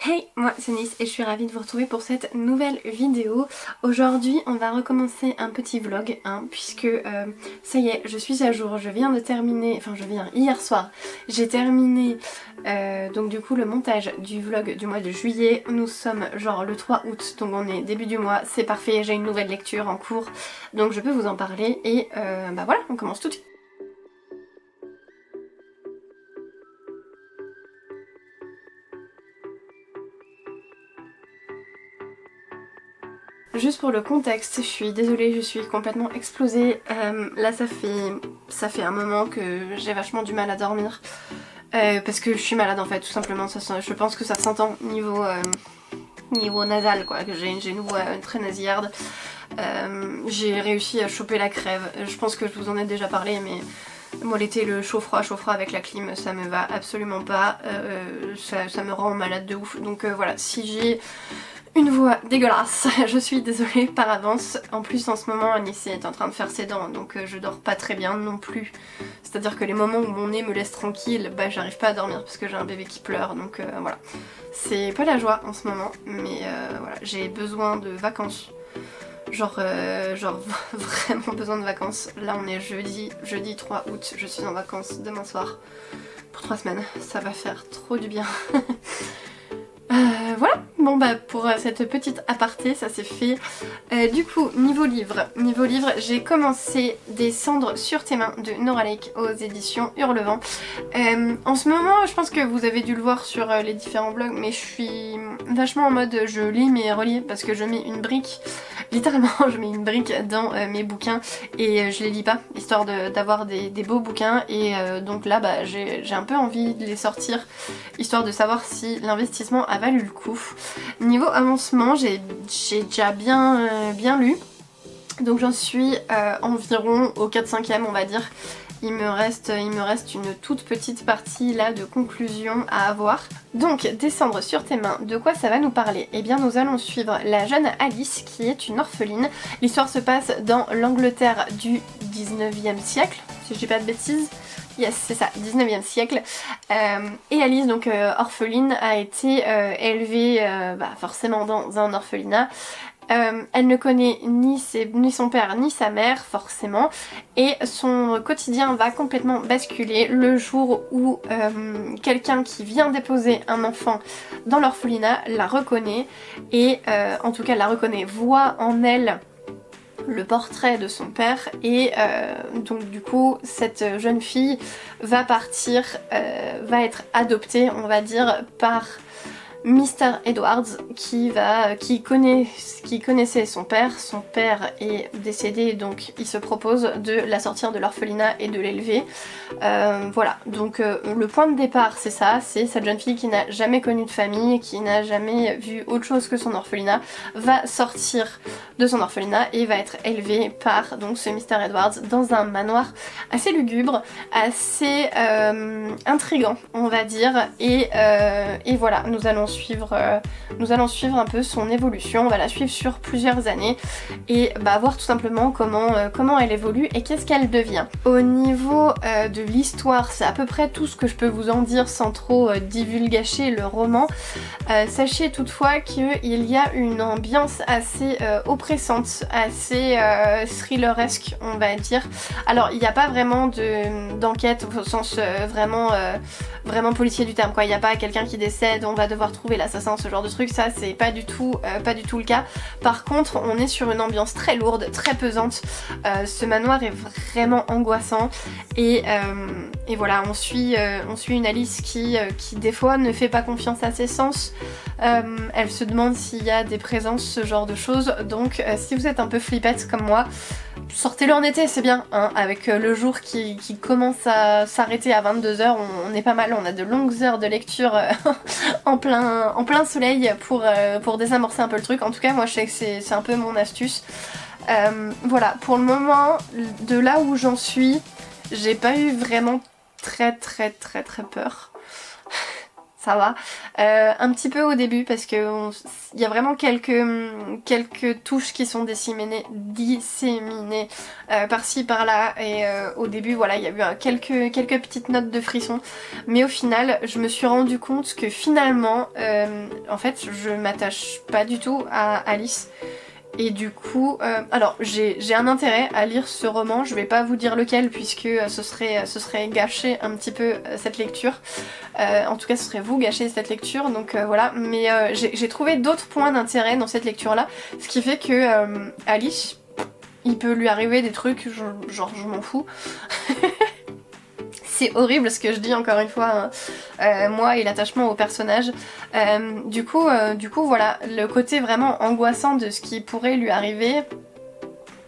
Hey, moi c'est Nice et je suis ravie de vous retrouver pour cette nouvelle vidéo. Aujourd'hui on va recommencer un petit vlog puisque ça y est, je suis à jour, je viens de terminer, hier soir, j'ai terminé donc du coup le montage du vlog du mois de juillet. Nous sommes genre le 3 août, donc on est début du mois, c'est parfait, j'ai une nouvelle lecture en cours, donc je peux vous en parler et bah voilà, on commence tout de suite. Juste pour le contexte, je suis désolée, je suis complètement explosée. Là ça fait un moment que j'ai vachement du mal à dormir. Parce que je suis malade en fait, tout simplement. Je pense que ça s'entend niveau nasal quoi, que j'ai une voix très nasillarde. J'ai réussi à choper la crève. Je pense que je vous en ai déjà parlé, mais moi l'été, le chaud-froid avec la clim, ça me va absolument pas. Ça me rend malade de ouf. Donc voilà, si j'ai une voix dégueulasse, je suis désolée par avance. En plus en ce moment Alice est en train de faire ses dents, donc je dors pas très bien non plus. C'est à dire que les moments où mon nez me laisse tranquille, bah j'arrive pas à dormir parce que j'ai un bébé qui pleure, donc voilà. C'est pas la joie en ce moment, mais voilà, j'ai besoin de vacances. Genre vraiment besoin de vacances. Là on est jeudi 3 août, je suis en vacances demain soir pour 3 semaines, ça va faire trop du bien. Voilà, bon bah pour cette petite aparté, ça c'est fait. Du coup, niveau livre, j'ai commencé Des cendres sur tes mains de Nora Lake aux éditions Hurlevent. En ce moment, je pense que vous avez dû le voir sur les différents blogs, mais je suis vachement en mode je lis mais relis parce que je mets une brique, littéralement je mets une brique dans mes bouquins et je les lis pas, histoire d'avoir des beaux bouquins et donc là bah, j'ai un peu envie de les sortir, histoire de savoir si l'investissement a valu le coup. Niveau avancement, j'ai déjà bien lu, donc j'en suis environ au 4/5e on va dire. Il me reste une toute petite partie là de conclusion à avoir. Donc descendre sur tes mains, de quoi ça va nous parler? Eh bien nous allons suivre la jeune Alice qui est une orpheline. L'histoire se passe dans l'Angleterre du 19e siècle, si je dis pas de bêtises. Yes, c'est ça, 19e siècle. Et Alice, donc orpheline, a été élevée forcément dans un orphelinat. Elle ne connaît ni son père ni sa mère forcément, et son quotidien va complètement basculer le jour où quelqu'un qui vient déposer un enfant dans l'orphelinat la reconnaît, et en tout cas la reconnaît, voit en elle le portrait de son père, et donc du coup cette jeune fille va partir, va être adoptée on va dire par Mr. Edwards qui connaissait son père est décédé, donc il se propose de la sortir de l'orphelinat et de l'élever. Voilà, donc le point de départ c'est ça, c'est cette jeune fille qui n'a jamais connu de famille, qui n'a jamais vu autre chose que son orphelinat, va sortir de son orphelinat et va être élevée par donc ce Mr. Edwards dans un manoir assez lugubre, assez intriguant on va dire, et voilà, nous allons suivre un peu son évolution, on va la suivre sur plusieurs années et voir tout simplement comment elle évolue et qu'est-ce qu'elle devient. Au niveau de l'histoire, c'est à peu près tout ce que je peux vous en dire sans trop divulgacher le roman. Sachez toutefois qu'il y a une ambiance assez oppressante, assez thrilleresque on va dire. Alors il n'y a pas vraiment d'enquête au sens vraiment policier du terme quoi, il n'y a pas quelqu'un qui décède, on va devoir trouver l'assassin, ce genre de truc, ça c'est pas du tout le cas. Par contre on est sur une ambiance très lourde, très pesante, ce manoir est vraiment angoissant et voilà, on suit une Alice qui des fois ne fait pas confiance à ses sens, elle se demande s'il y a des présences, ce genre de choses, donc si vous êtes un peu flippette comme moi, sortez-le en été, c'est bien, hein, avec le jour qui commence à s'arrêter à 22h, on est pas mal, on a de longues heures de lecture en plein soleil pour désamorcer un peu le truc. En tout cas moi je sais que c'est un peu mon astuce. Voilà, pour le moment, de là où j'en suis, j'ai pas eu vraiment très peur. ça va. Un petit peu au début parce que il y a vraiment quelques touches qui sont disséminées par-ci par-là et au début voilà il y a eu quelques petites notes de frisson, mais au final je me suis rendu compte que finalement en fait je m'attache pas du tout à Alice. Et du coup, alors j'ai un intérêt à lire ce roman, je vais pas vous dire lequel puisque ce serait gâcher un petit peu cette lecture. En tout cas ce serait vous gâcher cette lecture, donc voilà. Mais j'ai trouvé d'autres points d'intérêt dans cette lecture là, ce qui fait que Alice, il peut lui arriver des trucs, genre je m'en fous. C'est horrible ce que je dis encore une fois, hein. Moi et l'attachement au personnage. Du coup voilà, le côté vraiment angoissant de ce qui pourrait lui arriver,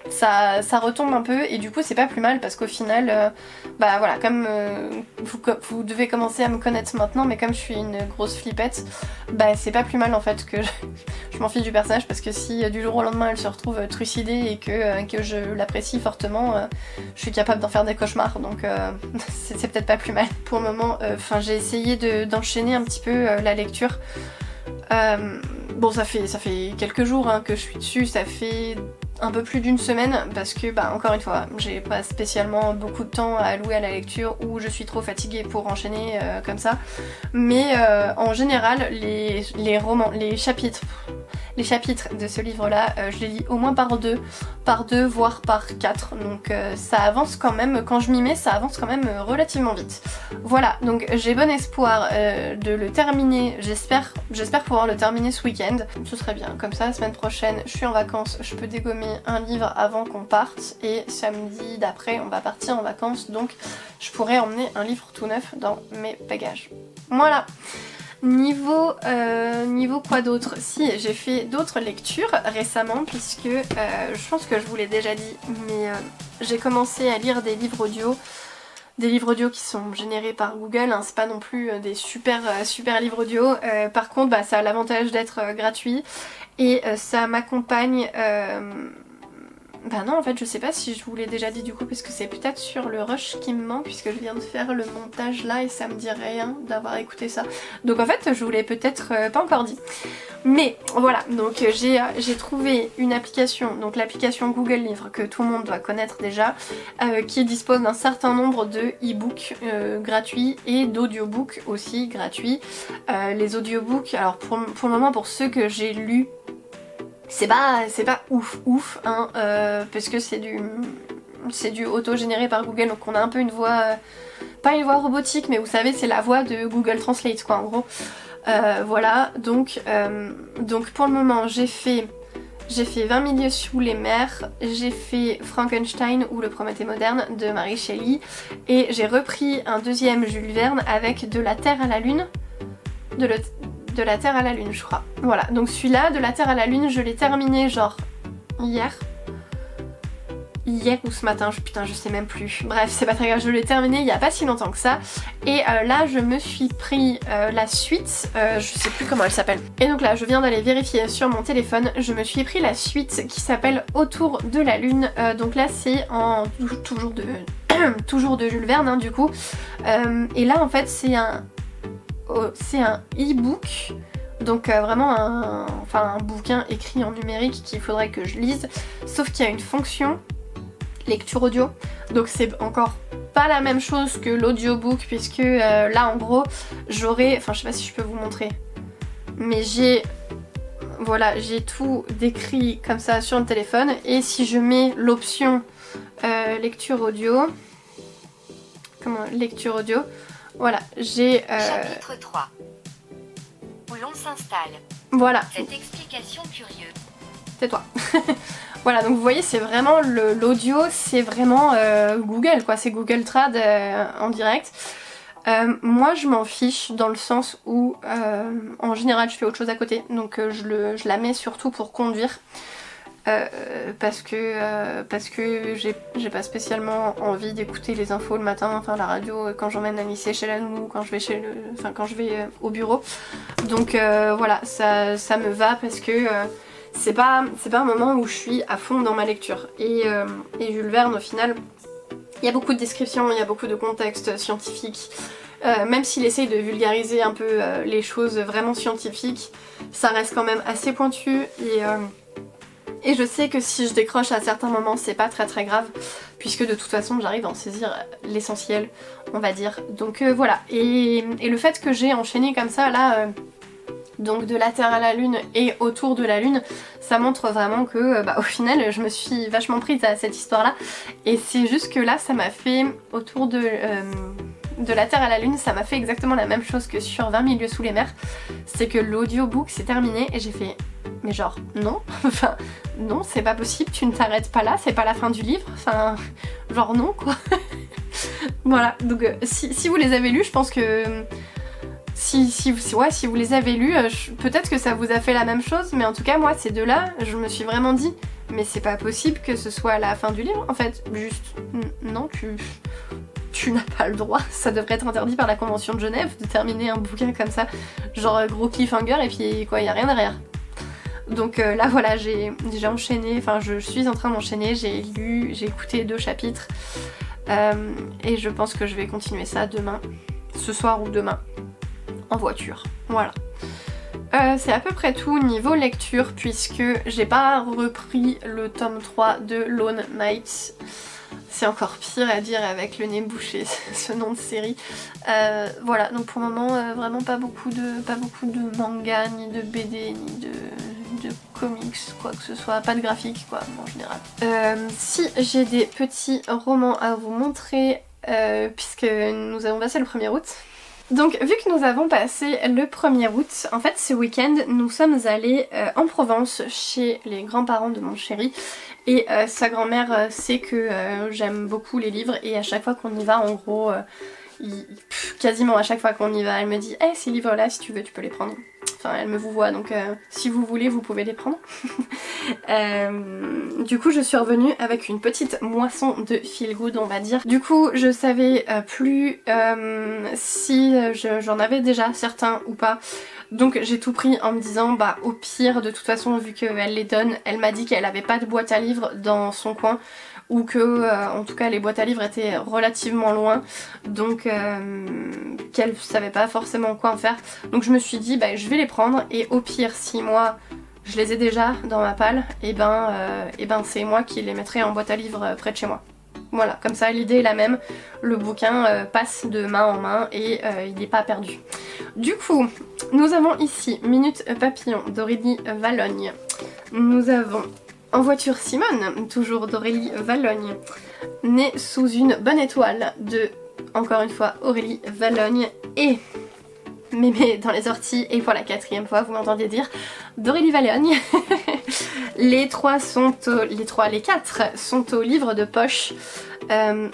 ça retombe un peu et du coup c'est pas plus mal parce qu'au final, bah voilà, comme vous devez commencer à me connaître maintenant, mais comme je suis une grosse flippette, bah c'est pas plus mal en fait que je m'en fiche du personnage parce que si du jour au lendemain elle se retrouve trucidée et que je l'apprécie fortement, je suis capable d'en faire des cauchemars, donc c'est peut-être pas plus mal. Pour le moment, j'ai essayé d'enchaîner un petit peu la lecture. Bon ça fait quelques jours hein, que je suis dessus, ça fait un peu plus d'une semaine parce que bah encore une fois j'ai pas spécialement beaucoup de temps à allouer à la lecture ou je suis trop fatiguée pour enchaîner comme ça, mais en général les romans, les chapitres de ce livre là je les lis au moins par deux voire par 4, donc ça avance quand même, quand je m'y mets ça avance quand même relativement vite. Voilà, donc j'ai bon espoir de le terminer, j'espère pouvoir le terminer ce week-end, ce serait bien, comme ça la semaine prochaine je suis en vacances, je peux dégommer un livre avant qu'on parte et samedi d'après on va partir en vacances, donc je pourrais emmener un livre tout neuf dans mes bagages. Voilà. Niveau quoi d'autre? Si, j'ai fait d'autres lectures récemment puisque je pense que je vous l'ai déjà dit, mais j'ai commencé à lire des livres audio qui sont générés par Google, hein, c'est pas non plus des super livres audio, par contre bah, ça a l'avantage d'être gratuit et ça m'accompagne... Bah non en fait je sais pas si je vous l'ai déjà dit du coup parce que c'est peut-être sur le rush qui me manque puisque je viens de faire le montage là et ça me dit rien d'avoir écouté ça. Donc en fait je vous l'ai peut-être pas encore dit. Mais voilà, donc j'ai trouvé une application, donc l'application Google Livres que tout le monde doit connaître déjà, qui dispose d'un certain nombre de e-books gratuits et d'audiobooks aussi gratuits. Les audiobooks, alors pour le moment pour ceux que j'ai lus, c'est pas ouf hein, parce que c'est du auto-généré par Google, donc on a un peu une voix, pas une voix robotique, mais vous savez c'est la voix de Google Translate quoi en gros. Voilà, donc pour le moment j'ai fait 20 milieux sous les mers, j'ai fait Frankenstein ou le Prométhée moderne de Mary Shelley et j'ai repris un deuxième Jules Verne avec De la Terre à la Lune, de la Terre à la Lune je crois. Voilà, donc celui-là, De la Terre à la Lune, je l'ai terminé genre hier ou ce matin, putain je sais même plus. Bref, c'est pas très grave, je l'ai terminé il y a pas si longtemps que ça. Et là je me suis pris la suite, je sais plus comment elle s'appelle. Et donc là je viens d'aller vérifier sur mon téléphone, je me suis pris la suite qui s'appelle Autour de la Lune. Donc là c'est en toujours de Jules Verne hein, du coup. Et là en fait c'est un e-book, donc vraiment un bouquin écrit en numérique qu'il faudrait que je lise, sauf qu'il y a une fonction lecture audio, donc c'est encore pas la même chose que l'audiobook puisque là en gros j'aurais, enfin je sais pas si je peux vous montrer, mais j'ai tout décrit comme ça sur le téléphone et si je mets l'option lecture audio, voilà, j'ai... Chapitre 3. Où l'on s'installe. Voilà. Cette explication curieuse. C'est toi. Voilà, donc vous voyez, c'est vraiment l'audio, c'est vraiment Google, quoi. C'est Google Trad en direct. Moi, je m'en fiche dans le sens où, en général, je fais autre chose à côté. Donc, je la mets surtout pour conduire. Parce que j'ai pas spécialement envie d'écouter les infos le matin, enfin la radio quand j'emmène Anissé chez la nounou, quand je vais au bureau. Donc voilà, ça me va parce que c'est pas un moment où je suis à fond dans ma lecture. Et Jules Verne au final, il y a beaucoup de descriptions, il y a beaucoup de contexte scientifique. Même s'il essaye de vulgariser un peu les choses vraiment scientifiques, ça reste quand même assez pointu et je sais que si je décroche à certains moments c'est pas très grave puisque de toute façon j'arrive à en saisir l'essentiel on va dire. Donc voilà, et le fait que j'ai enchaîné comme ça là donc de la Terre à la Lune et autour de la Lune, ça montre vraiment que au final je me suis vachement prise à cette histoire là et c'est juste que là ça m'a fait autour de la Terre à la Lune, ça m'a fait exactement la même chose que sur 20 000 lieues sous les mers, c'est que l'audiobook s'est terminé et j'ai fait mais genre non, enfin non c'est pas possible, tu ne t'arrêtes pas là, c'est pas la fin du livre, enfin genre non quoi. Voilà, donc si vous les avez lus, je pense que si vous les avez lus, peut-être que ça vous a fait la même chose, mais en tout cas moi ces deux-là, je me suis vraiment dit mais c'est pas possible que ce soit la fin du livre en fait, juste non tu n'as pas le droit, ça devrait être interdit par la Convention de Genève de terminer un bouquin comme ça, genre gros cliffhanger et puis quoi, y a rien derrière. Donc là voilà, j'ai enchaîné, enfin je suis en train d'enchaîner, j'ai écouté 2 chapitres et je pense que je vais continuer ça demain, ce soir ou demain, en voiture, voilà. C'est à peu près tout niveau lecture puisque j'ai pas repris le tome 3 de Lone Knight. C'est encore pire à dire avec le nez bouché, ce nom de série. Voilà, donc pour le moment, vraiment pas beaucoup de manga, ni de BD, ni de comics, quoi que ce soit, pas de graphique quoi, en général. Si j'ai des petits romans à vous montrer, puisque nous avons passé le 1er août. Donc vu que nous avons passé le 1er août, en fait ce week-end nous sommes allés en Provence chez les grands-parents de mon chéri et sa grand-mère sait que j'aime beaucoup les livres et à chaque fois qu'on y va en gros, quasiment à chaque fois qu'on y va elle me dit hey, ces livres là si tu veux tu peux les prendre. Enfin elle me vous voit donc si vous voulez vous pouvez les prendre. Du coup je suis revenue avec une petite moisson de feel good on va dire. Du coup je savais plus si j'en avais déjà certains ou pas. Donc j'ai tout pris en me disant au pire de toute façon vu qu'elle les donne, elle m'a dit qu'elle avait pas de boîte à livres dans son coin ou que en tout cas les boîtes à livres étaient relativement loin donc qu'elle savait pas forcément quoi en faire. Donc je me suis dit je vais les prendre et au pire si moi je les ai déjà dans ma palle et c'est moi qui les mettrai en boîte à livres près de chez moi. Voilà, comme ça l'idée est la même, le bouquin passe de main en main et il n'est pas perdu. Du coup, nous avons ici Minute Papillon d'Aurélie Vallogne. Nous avons En voiture Simone, toujours d'Aurélie Vallogne. Né sous une bonne étoile de, encore une fois, Aurélie Vallogne. Et Mémé dans les orties, et pour la 4e fois, vous m'entendez dire, d'Aurélie Vallogne. Les 4 sont au livre de poche.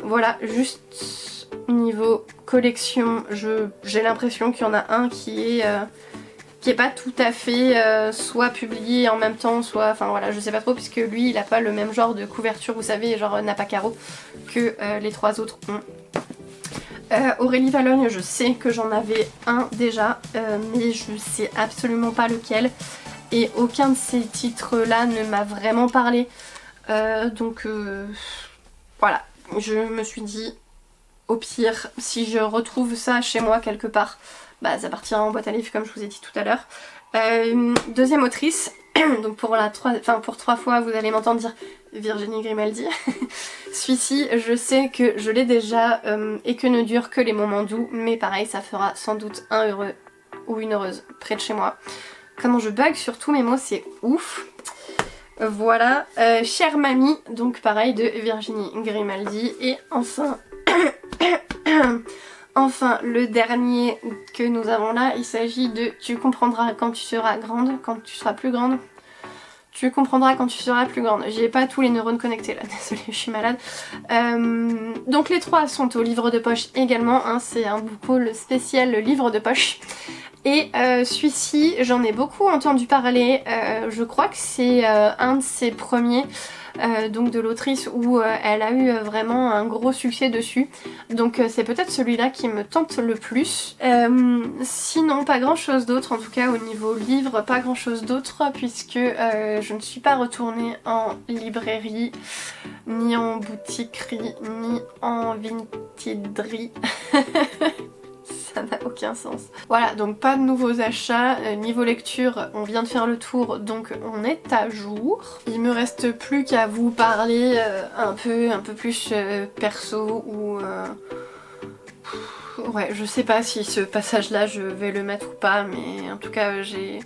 Voilà, juste niveau collection, j'ai l'impression qu'il y en a un qui est pas tout à fait soit publié en même temps, soit... Enfin voilà, je sais pas trop, puisque lui, il a pas le même genre de couverture, vous savez, genre Napa Caro, que les 3 autres ont. Aurélie Vallogne, je sais que j'en avais un déjà, mais je sais absolument pas lequel. Et aucun de ces titres-là ne m'a vraiment parlé. Donc voilà, je me suis dit, au pire, si je retrouve ça chez moi quelque part, ça partira en boîte à livres comme je vous ai dit tout à l'heure. Deuxième autrice, donc pour 3 fois vous allez m'entendre dire Virginie Grimaldi. Celui-ci, je sais que je l'ai déjà et que ne durent que les moments doux, mais pareil, ça fera sans doute un heureux ou une heureuse près de chez moi. Comment je bug sur tous mes mots, c'est ouf. Voilà, Chère Mamie, donc pareil de Virginie Grimaldi. Et enfin, enfin le dernier que nous avons là, il s'agit de Tu comprendras quand tu seras grande, quand tu seras plus grande. Tu comprendras quand tu seras plus grande. J'ai pas tous les neurones connectés là, désolée, je suis malade. Donc les 3 sont au livre de poche également, hein, c'est un bouquin spécial livre de poche. Et celui-ci, j'en ai beaucoup entendu parler, je crois que c'est un de ses premiers, donc de l'autrice où elle a eu vraiment un gros succès dessus. Donc c'est peut-être celui-là qui me tente le plus. Sinon pas grand chose d'autre, en tout cas au niveau livre, pas grand chose d'autre puisque je ne suis pas retournée en librairie, ni en boutiquerie, ni en vintagerie. Ça n'a aucun sens. Voilà, donc pas de nouveaux achats. Niveau lecture, on vient de faire le tour, donc on est à jour. Il me reste plus qu'à vous parler un peu plus perso ou... Ouais, je sais pas si ce passage-là je vais le mettre ou pas, mais en tout cas j'ai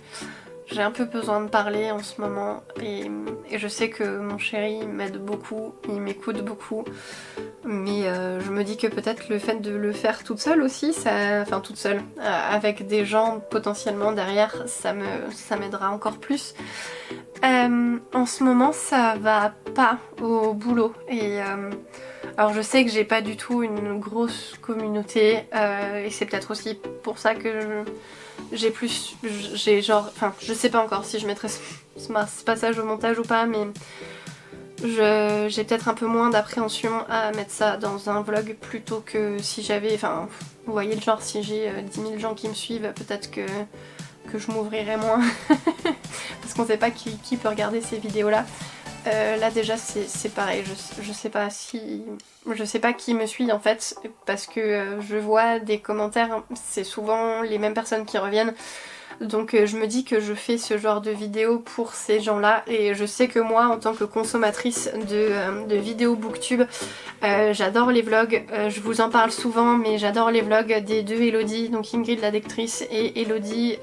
un peu besoin de parler en ce moment et je sais que mon chéri m'aide beaucoup, il m'écoute beaucoup, mais je me dis que peut-être le fait de le faire toute seule aussi, enfin toute seule, avec des gens potentiellement derrière, ça m'aidera encore plus. En ce moment ça va pas au boulot et alors je sais que j'ai pas du tout une grosse communauté et c'est peut-être aussi pour ça que j'ai genre, enfin je sais pas encore si je mettrai ce passage au montage ou pas, mais j'ai peut-être un peu moins d'appréhension à mettre ça dans un vlog plutôt que si j'avais, enfin vous voyez le genre, si j'ai 10 000 gens qui me suivent, peut-être que je m'ouvrirai moins parce qu'on sait pas qui peut regarder ces vidéos là. Là déjà c'est pareil, je sais pas qui me suit en fait, parce que je vois des commentaires, c'est souvent les mêmes personnes qui reviennent. Donc je me dis que je fais ce genre de vidéos pour ces gens-là et je sais que moi en tant que consommatrice de vidéos booktube, j'adore les vlogs, je vous en parle souvent mais j'adore les vlogs des deux Elodie, donc Ingrid la lectrice et Elodie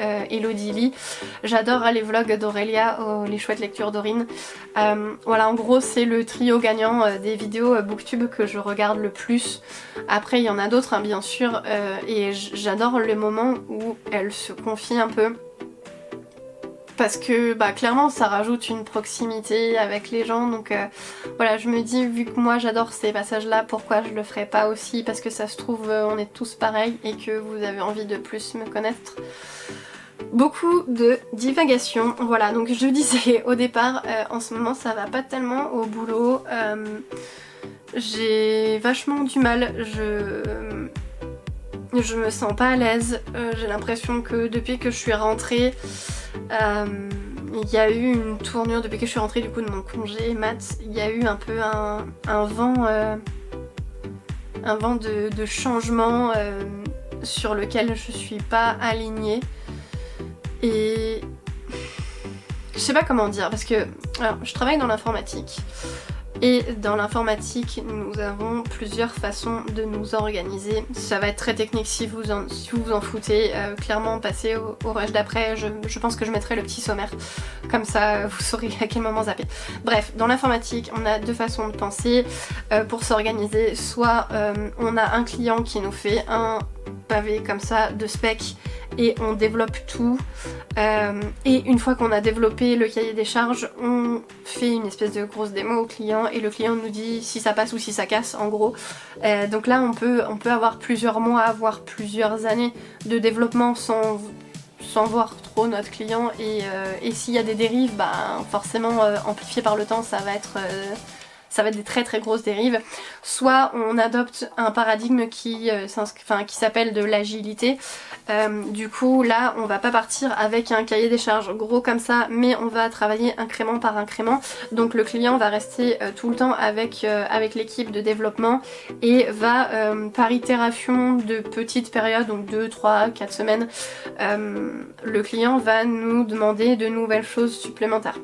Lee. J'adore les vlogs d'Aurélia, les chouettes lectures d'Aurine. Voilà, en gros c'est le trio gagnant des vidéos booktube que je regarde le plus. Après il y en a d'autres hein, bien sûr, et j'adore le moment où elle se confie un peu. Parce que bah, clairement ça rajoute une proximité avec les gens, donc voilà, je me dis vu que moi j'adore ces passages là, pourquoi je le ferais pas aussi, parce que ça se trouve on est tous pareils et que vous avez envie de plus me connaître. Beaucoup de divagation, voilà, donc je disais au départ, en ce moment ça va pas tellement au boulot, j'ai vachement du mal, je me sens pas à l'aise, j'ai l'impression que depuis que je suis rentrée, il y a eu une tournure depuis que je suis rentrée du coup de mon congé mat, il y a eu un peu un vent de changement sur lequel je suis pas alignée et je sais pas comment dire parce que alors, je travaille dans l'informatique. Et dans l'informatique, nous avons plusieurs façons de nous organiser. Ça va être très technique si vous en foutez. Clairement, passez au rush d'après. Je pense que je mettrai le petit sommaire. Comme ça, vous saurez à quel moment zapper. Bref, dans l'informatique, on a deux façons de penser pour s'organiser. Soit on a un client qui nous fait un pavé comme ça de spec et on développe tout et une fois qu'on a développé le cahier des charges, on fait une espèce de grosse démo au client et le client nous dit si ça passe ou si ça casse en gros. Donc là on peut avoir plusieurs mois, voire plusieurs années de développement sans voir trop notre client et s'il y a des dérives, bah forcément amplifié par le temps ça va être des très très grosses dérives. Soit on adopte un paradigme qui s'appelle de l'agilité. Du coup là on va pas partir avec un cahier des charges gros comme ça, mais on va travailler incrément par incrément. Donc le client va rester tout le temps avec l'équipe de développement et va par itération de petites périodes, donc 2, 3, 4 semaines, le client va nous demander de nouvelles choses supplémentaires.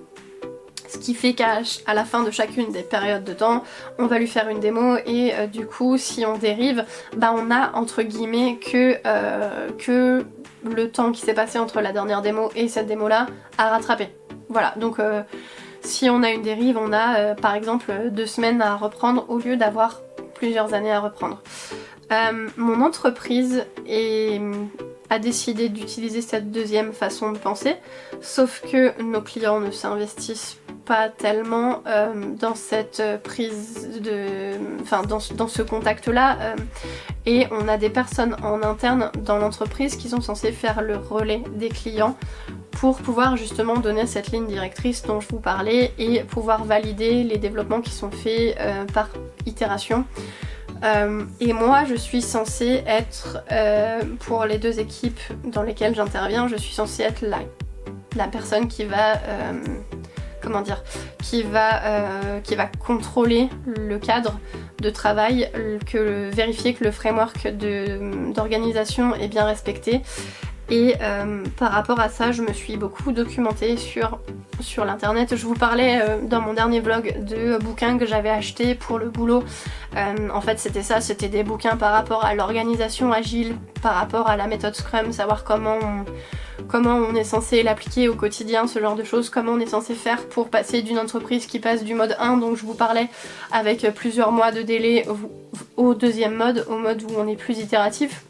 Ce qui fait qu'à la fin de chacune des périodes de temps, on va lui faire une démo et du coup si on dérive, bah on a entre guillemets que le temps qui s'est passé entre la dernière démo et cette démo là à rattraper. Voilà, donc si on a une dérive, on a par exemple 2 semaines à reprendre au lieu d'avoir plusieurs années à reprendre. Mon entreprise a décidé d'utiliser cette deuxième façon de penser, sauf que nos clients ne s'investissent pas tellement dans cette prise de... enfin dans ce contact là et on a des personnes en interne dans l'entreprise qui sont censées faire le relais des clients pour pouvoir justement donner cette ligne directrice dont je vous parlais et pouvoir valider les développements qui sont faits par itération. Et moi je suis censée être, pour les deux équipes dans lesquelles j'interviens, je suis censée être la personne qui va, qui va contrôler le cadre de travail, vérifier que le framework d'organisation est bien respecté. Et par rapport à ça, je me suis beaucoup documentée sur l'internet. Je vous parlais dans mon dernier vlog de bouquins que j'avais achetés pour le boulot. En fait c'était ça, c'était des bouquins par rapport à l'organisation agile, par rapport à la méthode Scrum, savoir comment on est censé l'appliquer au quotidien, ce genre de choses, comment on est censé faire pour passer d'une entreprise qui passe du mode 1, dont je vous parlais, avec plusieurs mois de délai, au deuxième mode, au mode où on est plus itératif,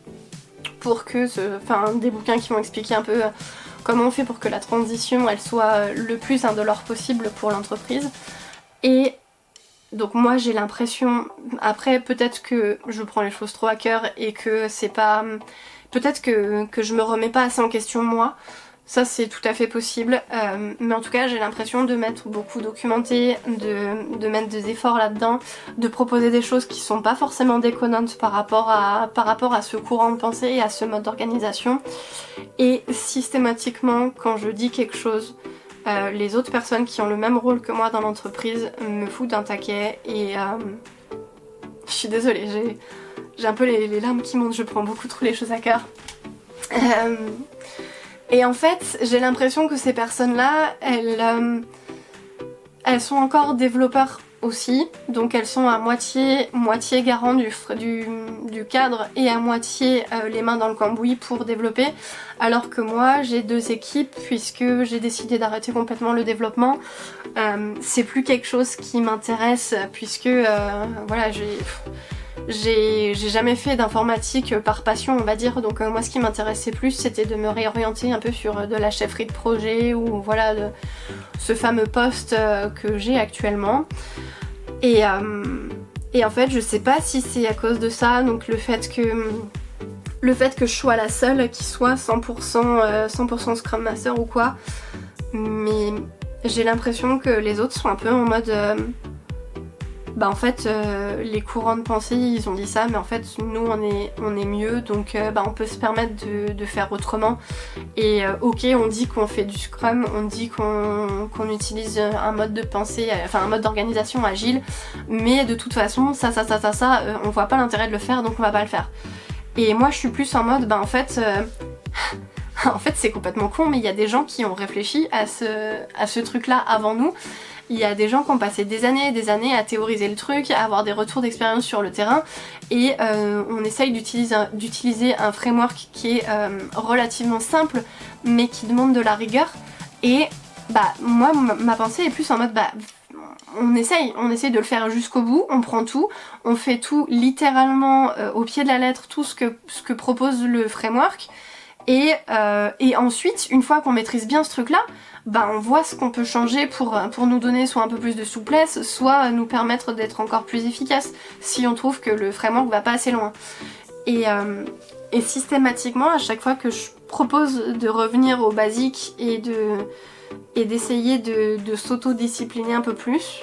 pour que des bouquins qui vont expliquer un peu comment on fait pour que la transition elle soit le plus indolore possible pour l'entreprise. Et donc moi j'ai l'impression, après peut-être que je prends les choses trop à cœur et que c'est pas... Peut-être que je me remets pas assez en question moi, ça c'est tout à fait possible, mais en tout cas j'ai l'impression de m'être beaucoup documentée, de mettre des efforts là-dedans, de proposer des choses qui sont pas forcément déconnantes par rapport à ce courant de pensée et à ce mode d'organisation. Et systématiquement quand je dis quelque chose, les autres personnes qui ont le même rôle que moi dans l'entreprise me foutent un taquet et je suis désolée, j'ai un peu les larmes qui montent, je prends beaucoup trop les choses à cœur. Et en fait, j'ai l'impression que ces personnes-là, elles sont encore développeurs aussi, donc elles sont à moitié garant du cadre et à moitié les mains dans le cambouis pour développer, alors que moi j'ai 2 équipes puisque j'ai décidé d'arrêter complètement le développement. C'est plus quelque chose qui m'intéresse puisque voilà, j'ai jamais fait d'informatique par passion on va dire, donc moi ce qui m'intéressait plus c'était de me réorienter un peu sur de la chefferie de projet ou voilà ce fameux poste que j'ai actuellement. Et en fait je sais pas si c'est à cause de ça, donc le fait que je sois la seule qui soit 100% Scrum Master ou quoi, mais j'ai l'impression que les autres sont un peu en mode en fait les courants de pensée ils ont dit ça, mais en fait nous on est mieux, donc on peut se permettre de faire autrement. Et ok, on dit qu'on fait du Scrum, on dit qu'on utilise un mode de pensée, un mode d'organisation agile, mais de toute façon ça on voit pas l'intérêt de le faire, donc on va pas le faire. Et moi je suis plus en mode en fait c'est complètement con, mais il y a des gens qui ont réfléchi à ce truc là avant nous. Il y a des gens qui ont passé des années à théoriser le truc, à avoir des retours d'expérience sur le terrain, et on essaye d'utiliser un framework qui est relativement simple mais qui demande de la rigueur. Et moi ma pensée est plus en mode on essaye de le faire jusqu'au bout, on prend tout, on fait tout littéralement au pied de la lettre, tout ce que propose le framework. Et ensuite, une fois qu'on maîtrise bien ce truc-là, on voit ce qu'on peut changer pour nous donner soit un peu plus de souplesse, soit nous permettre d'être encore plus efficace si on trouve que le framework va pas assez loin. Et systématiquement, à chaque fois que je propose de revenir aux basiques et d'essayer de s'auto-discipliner un peu plus,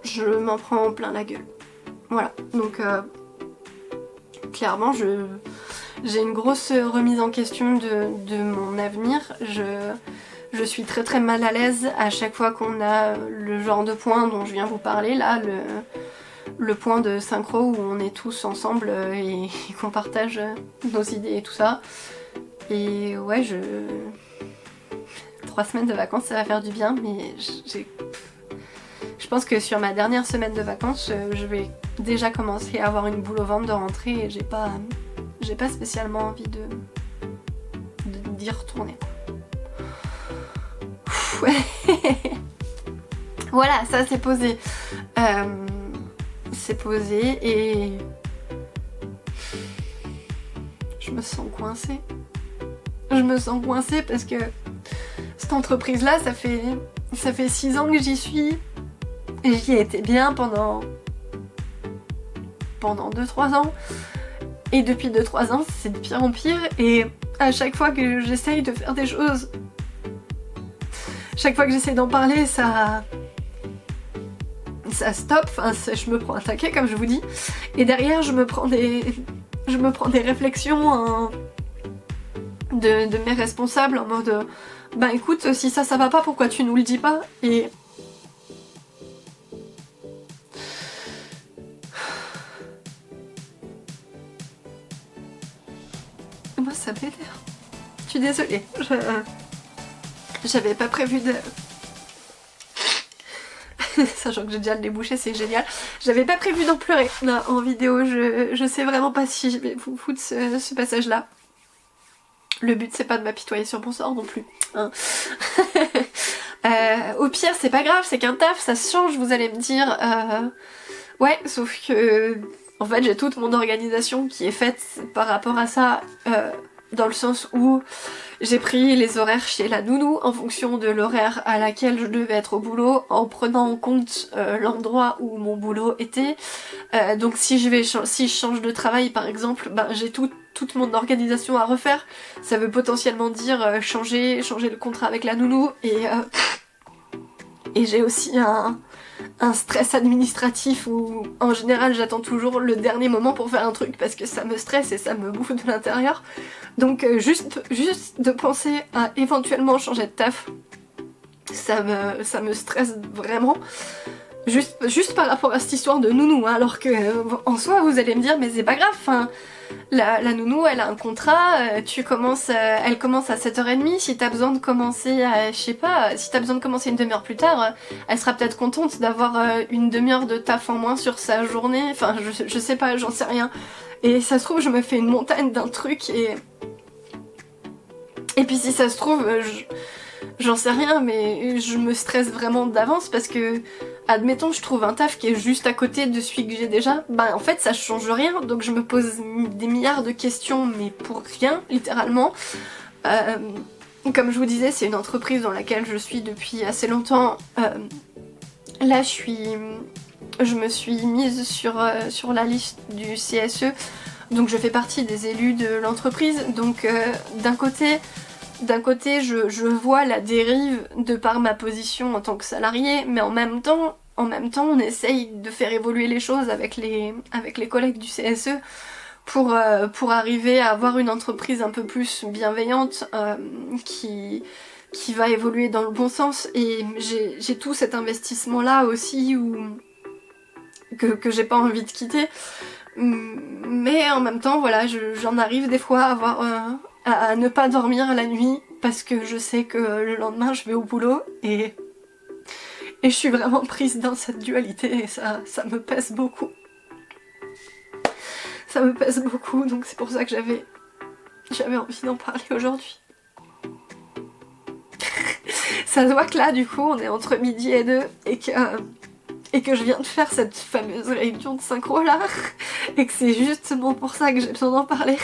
je m'en prends plein la gueule. Voilà, donc clairement j'ai une grosse remise en question de mon avenir. Je suis très très mal à l'aise à chaque fois qu'on a le genre de point dont je viens vous parler là, le point de synchro où on est tous ensemble et qu'on partage nos idées et tout ça. Et ouais, 3 semaines de vacances ça va faire du bien, mais je pense que sur ma dernière semaine de vacances je vais déjà commencer à avoir une boule au ventre de rentrer et j'ai pas spécialement envie d'y retourner. Ouais. Voilà, ça c'est posé. C'est posé et je me sens coincée. Je me sens coincée parce que cette entreprise là, ça fait 6 ans que j'y suis. Et j'y ai été bien pendant 2-3 ans. Et depuis 2-3 ans, c'est de pire en pire. Et à chaque fois que j'essaye de faire des choses, chaque fois que j'essaie d'en parler, ça stoppe. Enfin, je me prends un taquet, comme je vous dis. Et derrière, je me prends des réflexions de mes responsables en mode écoute, si ça va pas, pourquoi tu nous le dis pas? Et ça m'énerve. Je suis désolée, j'avais pas prévu de... Sachant que j'ai déjà le nez bouché, c'est génial. J'avais pas prévu d'en pleurer là, en vidéo, je sais vraiment pas si je vais vous foutre ce passage là. Le but c'est pas de m'apitoyer sur mon sort non plus. Hein. Au pire c'est pas grave, c'est qu'un taf, ça se change, vous allez me dire. Ouais, sauf que en fait j'ai toute mon organisation qui est faite par rapport à ça, dans le sens où j'ai pris les horaires chez la nounou en fonction de l'horaire à laquelle je devais être au boulot, en prenant en compte l'endroit où mon boulot était. Donc si je change de travail par exemple, ben, j'ai toute mon organisation à refaire. Ça veut potentiellement dire changer le contrat avec la nounou et j'ai aussi un stress administratif où en général j'attends toujours le dernier moment pour faire un truc parce que ça me stresse et ça me bouffe de l'intérieur. Donc juste de penser à éventuellement changer de taf, ça me stresse vraiment. Juste par rapport à cette histoire de nounou, hein, alors que en soi vous allez me dire mais c'est pas grave, enfin, la nounou elle a un contrat, elle commence à 7h30, si t'as besoin de commencer à, je sais pas, si t'as besoin de commencer une demi-heure plus tard, elle sera peut-être contente d'avoir une demi-heure de taf en moins sur sa journée, enfin je sais pas, j'en sais rien. Et ça se trouve je me fais une montagne d'un truc et puis si ça se trouve j'en sais rien, mais je me stresse vraiment d'avance parce que, admettons, je trouve un taf qui est juste à côté de celui que j'ai déjà, bah en fait ça change rien, donc je me pose des milliards de questions, mais pour rien, littéralement. Comme je vous disais, c'est une entreprise dans laquelle je suis depuis assez longtemps. Là, je me suis mise sur la liste du CSE, donc je fais partie des élus de l'entreprise, donc d'un côté, je vois la dérive de par ma position en tant que salariée, mais en même temps, on essaye de faire évoluer les choses avec les collègues du CSE pour arriver à avoir une entreprise un peu plus bienveillante qui va évoluer dans le bon sens. Et j'ai tout cet investissement-là aussi que j'ai pas envie de quitter. Mais en même temps, voilà, j'en arrive des fois à à ne pas dormir la nuit parce que je sais que le lendemain je vais au boulot et je suis vraiment prise dans cette dualité et ça me pèse beaucoup. Ça me pèse beaucoup, donc c'est pour ça que j'avais envie d'en parler aujourd'hui. Ça se voit que là du coup on est entre midi et 2 et que je viens de faire cette fameuse réunion de synchro là et que c'est justement pour ça que j'ai besoin d'en parler.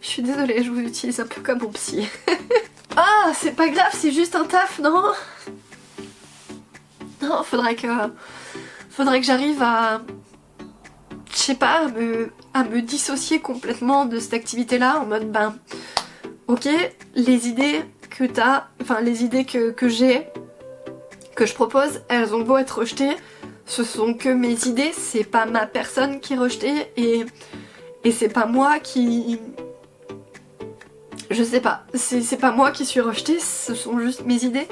Je suis désolée, je vous utilise un peu comme mon psy. Ah, c'est pas grave, c'est juste un taf, non? Non, faudrait que j'arrive à... Je sais pas, à me dissocier complètement de cette activité-là, en mode, ben... Ok, les idées que t'as, enfin les idées que j'ai, que je propose, elles ont beau être rejetées, ce sont que mes idées, c'est pas ma personne qui est rejetée, et c'est pas moi qui... Je sais pas, c'est pas moi qui suis rejetée, ce sont juste mes idées.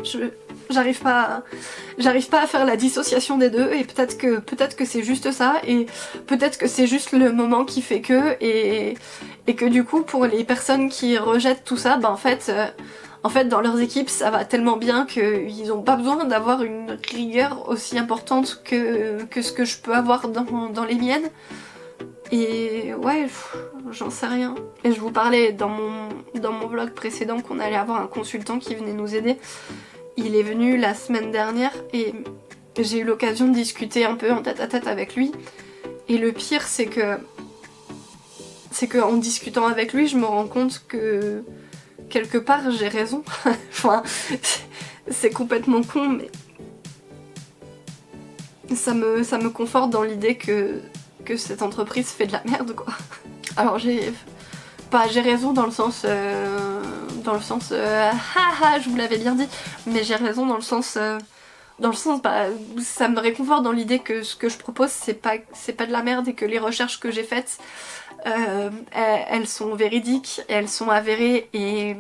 J'arrive pas à faire la dissociation des deux et peut-être que c'est juste ça et peut-être que c'est juste le moment qui fait que et que du coup pour les personnes qui rejettent tout ça, bah en fait dans leurs équipes ça va tellement bien qu'ils ont pas besoin d'avoir une rigueur aussi importante que ce que je peux avoir dans les miennes. Et ouais, j'en sais rien. Et je vous parlais dans mon vlog précédent qu'on allait avoir un consultant qui venait nous aider. Il est venu la semaine dernière et j'ai eu l'occasion de discuter un peu en tête à tête avec lui. Et le pire c'est que en discutant avec lui je me rends compte que quelque part j'ai raison. Enfin, c'est complètement con mais ça me conforte dans l'idée que cette entreprise fait de la merde quoi. Alors j'ai raison dans le sens haha je vous l'avais bien dit, mais j'ai raison dans le sens bah, ça me réconforte dans l'idée que ce que je propose c'est pas de la merde et que les recherches que j'ai faites elles sont véridiques, elles sont avérées et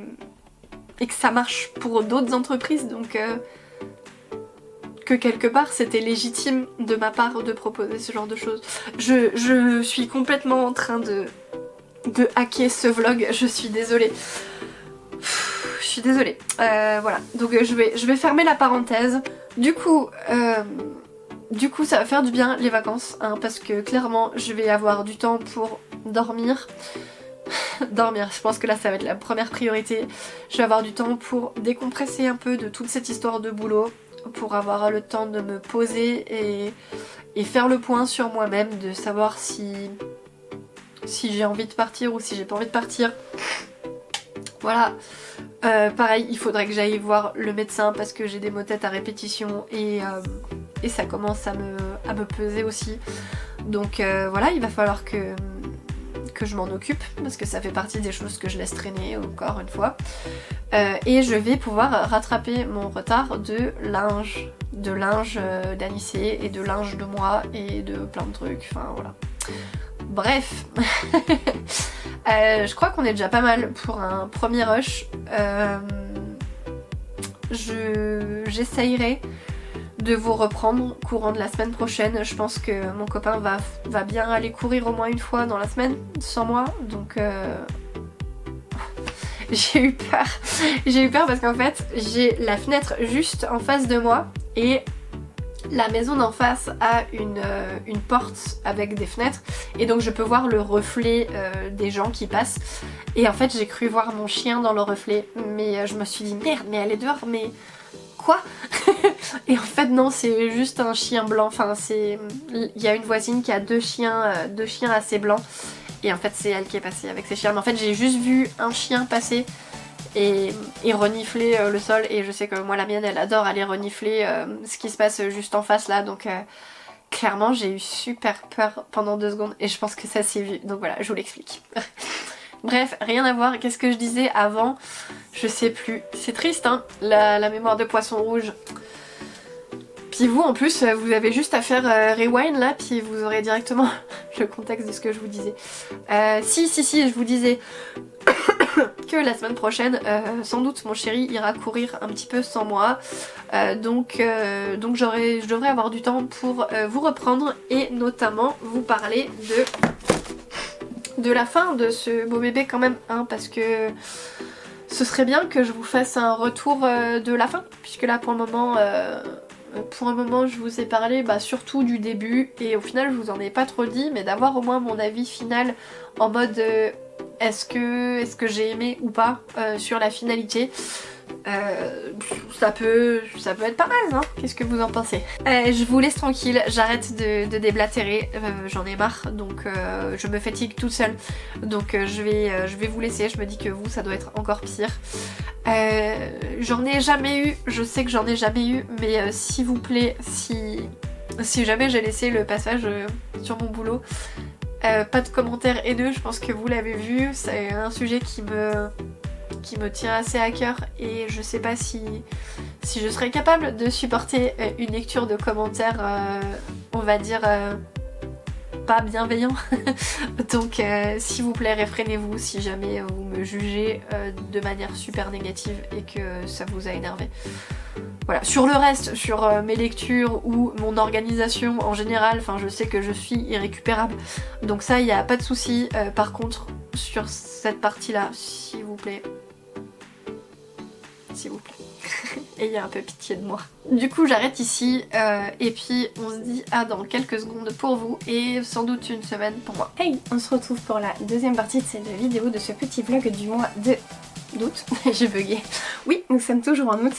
que ça marche pour d'autres entreprises, donc que quelque part c'était légitime de ma part de proposer ce genre de choses. Je suis complètement en train de de hacker ce vlog, je suis désolée. Je suis désolée. Voilà, donc je vais fermer la parenthèse. Du coup, ça va faire du bien les vacances, hein, parce que clairement je vais avoir du temps pour dormir. Dormir, je pense que là ça va être la première priorité. Je vais avoir du temps pour décompresser un peu de toute cette histoire de boulot, pour avoir le temps de me poser et faire le point sur moi-même, de savoir si j'ai envie de partir ou si j'ai pas envie de partir. Voilà. Pareil, il faudrait que j'aille voir le médecin parce que j'ai des maux de tête à répétition et ça commence à me peser aussi. Donc voilà, il va falloir que je m'en occupe parce que ça fait partie des choses que je laisse traîner encore une fois. Et je vais pouvoir rattraper mon retard de linge d'Anissé et de linge de moi et de plein de trucs, enfin voilà. Bref, je crois qu'on est déjà pas mal pour un premier rush. J'essayerai de vous reprendre courant de la semaine prochaine. Je pense que mon copain va bien aller courir au moins une fois dans la semaine sans moi, donc j'ai eu peur parce qu'en fait j'ai la fenêtre juste en face de moi et la maison d'en face a une porte avec des fenêtres et donc je peux voir le reflet des gens qui passent, et en fait j'ai cru voir mon chien dans le reflet, mais je me suis dit merde, mais elle est dehors, mais quoi? Et en fait non, c'est juste un chien blanc, enfin il y a une voisine qui a deux chiens assez blancs et en fait c'est elle qui est passée avec ses chiens, mais en fait j'ai juste vu un chien passer et renifler le sol, et je sais que moi la mienne elle adore aller renifler ce qui se passe juste en face là, donc clairement j'ai eu super peur pendant 2 secondes et je pense que ça s'est vu, donc voilà, je vous l'explique. Bref, rien à voir, qu'est-ce que je disais avant? Je sais plus, c'est triste hein, la mémoire de poisson rouge. Puis vous en plus, vous avez juste à faire rewind là, puis vous aurez directement le contexte de ce que je vous disais. Si, je vous disais que la semaine prochaine, sans doute mon chéri ira courir un petit peu sans moi. Donc je devrais avoir du temps pour vous reprendre et notamment vous parler de la fin de ce beau bébé quand même, hein, parce que ce serait bien que je vous fasse un retour de la fin, puisque là pour le moment je vous ai parlé surtout du début et au final je vous en ai pas trop dit, mais d'avoir au moins mon avis final en mode est-ce que j'ai aimé ou pas sur la finalité. Ça peut être pas mal, hein. Qu'est-ce que vous en pensez? Je vous laisse tranquille, j'arrête de déblatérer, j'en ai marre, donc je me fatigue toute seule, donc je vais vous laisser. Je me dis que vous ça doit être encore pire. J'en ai jamais eu, je sais que j'en ai jamais eu, mais s'il vous plaît, si jamais j'ai laissé le passage sur mon boulot, pas de commentaires haineux, je pense que vous l'avez vu, c'est un sujet qui me tient assez à cœur et je sais pas si je serais capable de supporter une lecture de commentaires on va dire pas bienveillants. Donc s'il vous plaît, réfrénez-vous si jamais vous me jugez de manière super négative et que ça vous a énervé. Voilà, sur le reste, sur mes lectures ou mon organisation en général, enfin je sais que je suis irrécupérable, donc ça il n'y a pas de souci. Par contre sur cette partie là, s'il vous plaît, ayez un peu pitié de moi. Du coup j'arrête ici et puis on se dit à dans quelques secondes pour vous et sans doute une semaine pour moi. Hey, on se retrouve pour la deuxième partie de cette vidéo, de ce petit vlog du mois d'août. J'ai bugué. Oui, nous sommes toujours en août.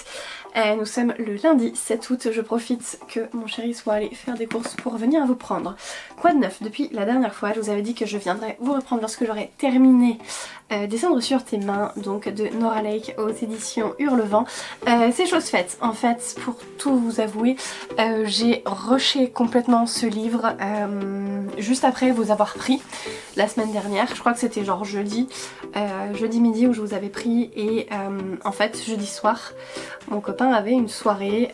Nous sommes le lundi 7 août, je profite que mon chéri soit allé faire des courses pour venir vous prendre. Quoi de neuf depuis la dernière fois? Je vous avais dit que je viendrais vous reprendre lorsque j'aurai terminé Descendre sur tes mains, donc de Nora Lake aux éditions Hurlevent. C'est chose faite en fait, pour tout vous avouer. J'ai rushé complètement ce livre juste après vous avoir pris la semaine dernière. Je crois que c'était genre jeudi midi où je vous avais pris et en fait jeudi soir mon copain avait une soirée,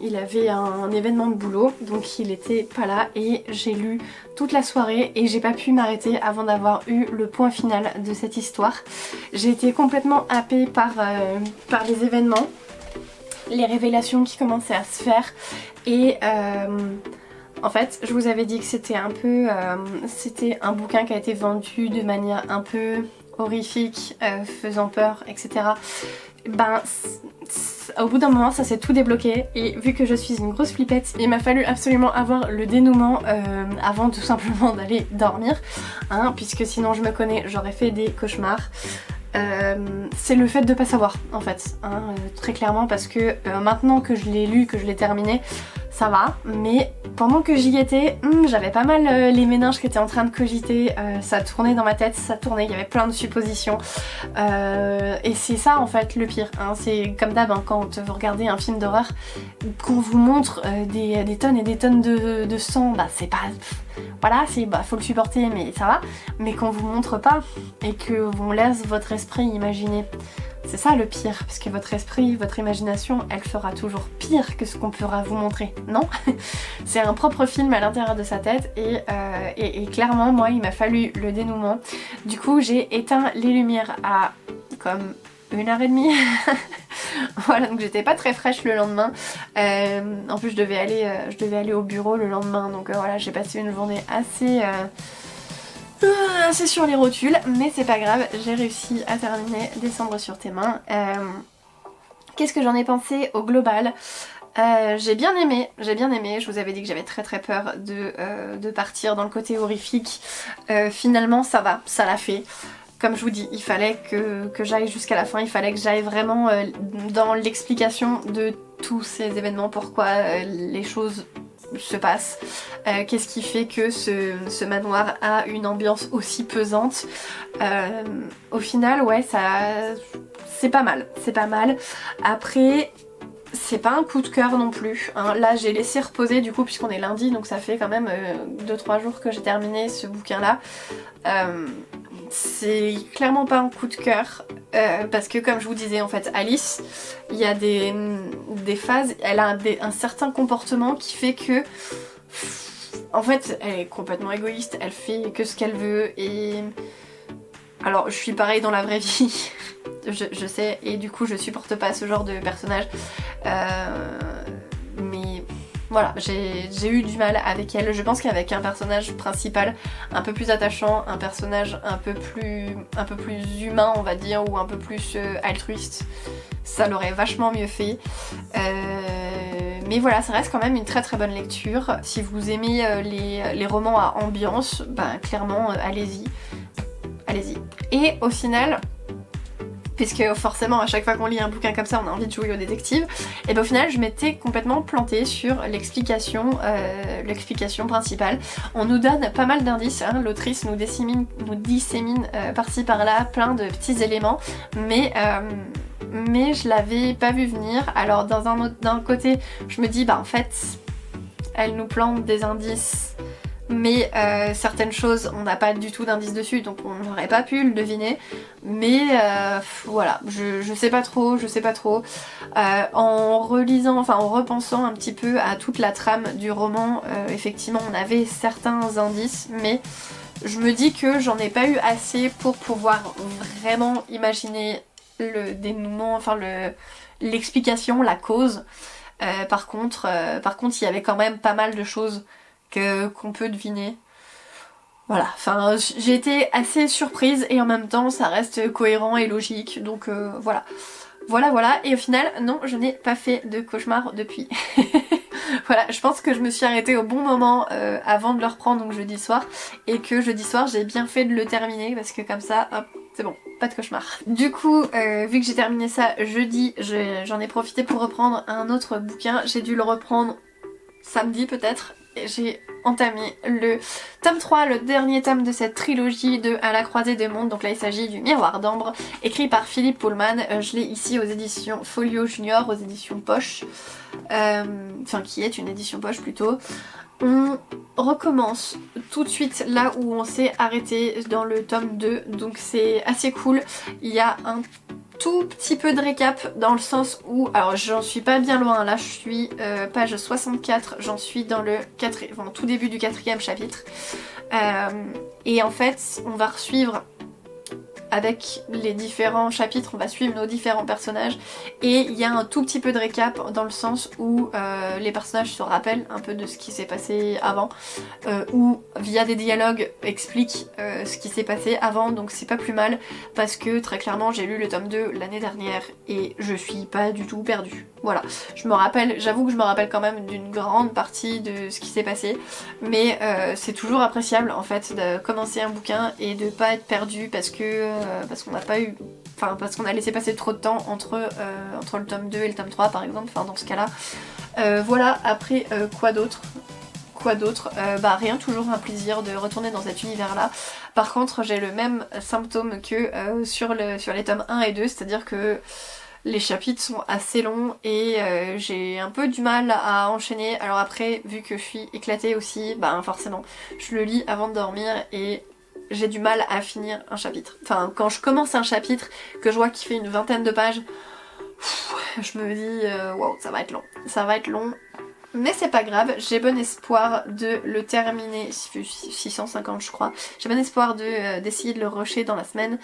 il avait un événement de boulot donc il était pas là et j'ai lu toute la soirée et j'ai pas pu m'arrêter avant d'avoir eu le point final de cette histoire. J'ai été complètement happée par les événements, les révélations qui commençaient à se faire et En fait, je vous avais dit que c'était un peu... c'était un bouquin qui a été vendu de manière un peu horrifique, faisant peur, etc. Ben, au bout d'un moment, ça s'est tout débloqué et vu que je suis une grosse flippette, il m'a fallu absolument avoir le dénouement avant tout simplement d'aller dormir, hein, puisque sinon je me connais, j'aurais fait des cauchemars. C'est le fait de pas savoir en fait, hein, très clairement, parce que maintenant que je l'ai lu, que je l'ai terminé, ça va, mais pendant que j'y étais, j'avais pas mal les méninges qui étaient en train de cogiter, ça tournait dans ma tête, ça tournait, il y avait plein de suppositions, et c'est ça en fait le pire, hein. C'est comme d'hab, hein, quand vous regardez un film d'horreur, qu'on vous montre des tonnes et des tonnes de sang, bah c'est pas... Voilà, faut le supporter mais ça va, mais qu'on vous montre pas et que on laisse votre esprit imaginer. C'est ça le pire, parce que votre esprit, votre imagination, elle fera toujours pire que ce qu'on pourra vous montrer, non? C'est un propre film à l'intérieur de sa tête et clairement, moi, il m'a fallu le dénouement. Du coup, j'ai éteint les lumières à comme 1h30. Voilà, donc j'étais pas très fraîche le lendemain. En plus, je devais aller au bureau le lendemain, donc voilà, j'ai passé une journée assez sur les rotules, mais c'est pas grave, j'ai réussi à terminer Descendre sur tes mains. Qu'est-ce que j'en ai pensé au global? J'ai bien aimé, je vous avais dit que j'avais très peur de partir dans le côté horrifique. Finalement ça va, ça l'a fait. Comme je vous dis, il fallait que j'aille jusqu'à la fin, il fallait que j'aille vraiment dans l'explication de tous ces événements, pourquoi les choses se passe, qu'est-ce qui fait que ce manoir a une ambiance aussi pesante. Au final, ouais, c'est pas mal, c'est pas mal. Après, c'est pas un coup de cœur non plus, hein. Là j'ai laissé reposer du coup puisqu'on est lundi, donc ça fait quand même 2-3 jours que j'ai terminé ce bouquin là. C'est clairement pas un coup de cœur parce que comme je vous disais en fait, Alice, il y a des phases, elle a un certain comportement qui fait que en fait elle est complètement égoïste, elle fait que ce qu'elle veut et alors je suis pareil dans la vraie vie. Je sais, et du coup je supporte pas ce genre de personnage, mais voilà, j'ai eu du mal avec elle. Je pense qu'avec un personnage principal un peu plus attachant, un personnage un peu plus humain on va dire, ou un peu plus altruiste, ça l'aurait vachement mieux fait. Mais voilà, ça reste quand même une très bonne lecture. Si vous aimez les romans à ambiance, ben clairement allez-y. Et au final, puisque forcément à chaque fois qu'on lit un bouquin comme ça on a envie de jouer au détective, et bien au final je m'étais complètement plantée sur l'explication principale. On nous donne pas mal d'indices, hein. L'autrice nous dissémine par-ci par-là plein de petits éléments, mais je l'avais pas vu venir. Alors d'un côté je me dis bah en fait elle nous plante des indices, mais certaines choses on n'a pas du tout d'indices dessus, donc on n'aurait pas pu le deviner. Mais voilà, je sais pas trop. En relisant, enfin en repensant un petit peu à toute la trame du roman, effectivement on avait certains indices, mais je me dis que j'en ai pas eu assez pour pouvoir vraiment imaginer le dénouement, enfin l'explication, la cause. Par contre il y avait quand même pas mal de choses qu'on peut deviner. Voilà, enfin j'ai été assez surprise et en même temps ça reste cohérent et logique, donc voilà. Et au final, non, je n'ai pas fait de cauchemar depuis. Voilà, je pense que je me suis arrêtée au bon moment avant de le reprendre, donc jeudi soir, et que jeudi soir j'ai bien fait de le terminer parce que comme ça, hop, c'est bon, pas de cauchemar. Du coup, vu que j'ai terminé ça jeudi, j'en ai profité pour reprendre un autre bouquin. J'ai dû le reprendre samedi peut-être. J'ai entamé le tome 3, le dernier tome de cette trilogie de À la croisée des mondes. Donc là il s'agit du Miroir d'ambre, écrit par Philippe Pullman. Je l'ai ici aux éditions Folio Junior, aux éditions Poche, enfin qui est une édition Poche plutôt. On recommence tout de suite là où on s'est arrêté dans le tome 2, donc c'est assez cool. Il y a un tout petit peu de récap dans le sens où, alors j'en suis pas bien loin, là je suis page 64, j'en suis dans le tout début du 4e chapitre, et en fait on va suivre avec les différents chapitres, on va suivre nos différents personnages et il y a un tout petit peu de récap dans le sens où les personnages se rappellent un peu de ce qui s'est passé avant ou via des dialogues expliquent ce qui s'est passé avant, donc c'est pas plus mal parce que très clairement j'ai lu le tome 2 l'année dernière et je suis pas du tout perdue. Voilà, j'avoue que je me rappelle quand même d'une grande partie de ce qui s'est passé, mais c'est toujours appréciable en fait de commencer un bouquin et de pas être perdu parce qu'on n'a pas eu, enfin parce qu'on a laissé passer trop de temps entre le tome 2 et le tome 3 par exemple, enfin dans ce cas là. Voilà, après quoi d'autre, bah rien, toujours un plaisir de retourner dans cet univers là. Par contre j'ai le même symptôme que sur les tomes 1 et 2, c'est-à-dire que les chapitres sont assez longs et j'ai un peu du mal à enchaîner. Alors après, vu que je suis éclatée aussi, bah forcément, je le lis avant de dormir et j'ai du mal à finir un chapitre. Enfin, quand je commence un chapitre, que je vois qu'il fait une vingtaine de pages, je me dis, waouh, ça va être long. Ça va être long. Mais c'est pas grave, j'ai bon espoir de le terminer, 650 je crois, j'ai bon espoir d'essayer de le rusher dans la semaine,